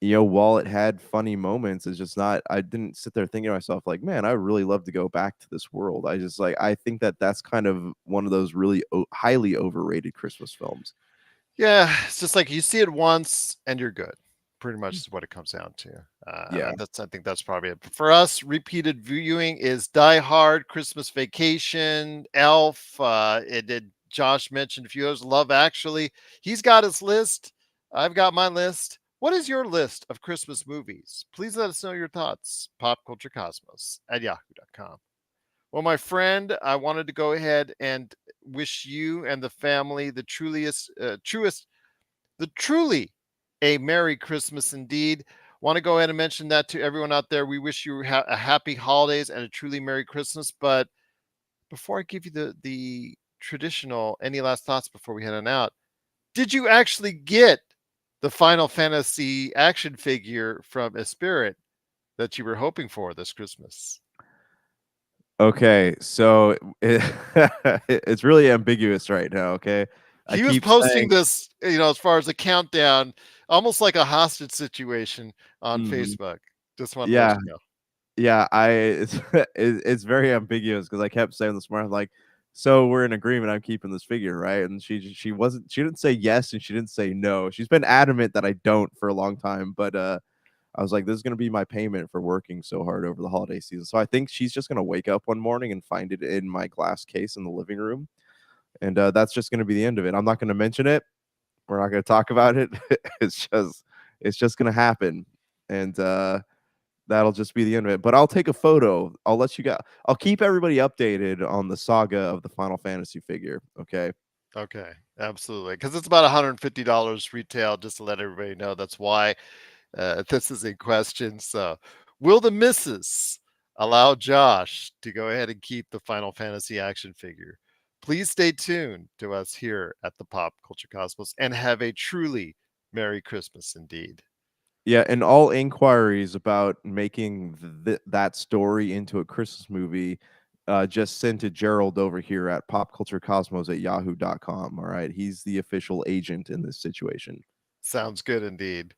while it had funny moments, it's just not I didn't sit there thinking to myself like, "Man, I would really love to go back to this world." I think that that's kind of one of those really highly overrated Christmas films. Yeah, it's just like you see it once and you're good. Pretty much is what it comes down to. Yeah. And I think that's probably it. But for us, repeated viewing is Die Hard, Christmas Vacation, Elf. It did Josh mentioned a few others. Love Actually. He's got his list. I've got my list. What is your list of Christmas movies? Please let us know your thoughts. Popculturecosmos at yahoo.com. Well, my friend, I wanted to go ahead and wish you and the family the truly a Merry Christmas indeed. Want to go ahead and mention that to everyone out there. We wish you a happy holidays and a truly Merry Christmas. But before I give you the traditional, any last thoughts before we head on out? Did you actually get the Final Fantasy action figure from a spirit that you were hoping for this Christmas? Okay, so it's really ambiguous right now, okay? I He was keep posting saying this, as far as a countdown, almost like a hostage situation on mhm, Facebook. Just wanted to let yeah, you know. yeah, it's very ambiguous because I kept saying this morning, like, "So we're in agreement, I'm keeping this figure, right?" And she didn't say yes and she didn't say no. She's been adamant that I don't for a long time, but, I was like, "This is gonna be my payment for working so hard over the holiday season." So I think she's just gonna wake up one morning and find it in my glass case in the living room, and, that's just gonna be the end of it. I'm not gonna mention it. We're not gonna talk about it. It's just it's just gonna happen, and, that'll just be the end of it. But I'll take a photo. I'll keep everybody updated on the saga of the Final Fantasy figure, okay? Okay, absolutely. Because it's about $150 retail, just to let everybody know. That's why this is a question. So, will the missus allow Josh to go ahead and keep the Final Fantasy action figure? Please stay tuned to us here at the Pop Culture Cosmos and have a truly Merry Christmas indeed. Yeah, and all inquiries about making that story into a Christmas movie, just send to Gerald over here at popculturecosmos at yahoo.com, all right? He's the official agent in this situation. Sounds good indeed.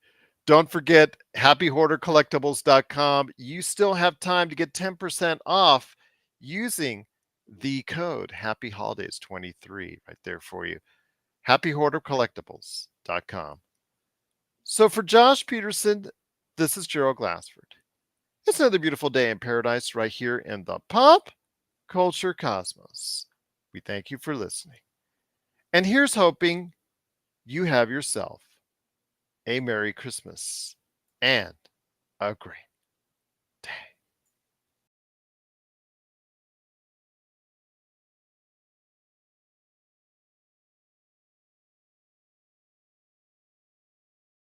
Don't forget happyhoardercollectibles.com. You still have time to get 10% off using the code Happy Holidays 23 right there for you. Happyhoardercollectibles.com. So for Josh Peterson, this is Gerald Glassford. It's another beautiful day in paradise right here in the Pop Culture Cosmos. We thank you for listening. And here's hoping you have yourself a Merry Christmas and a great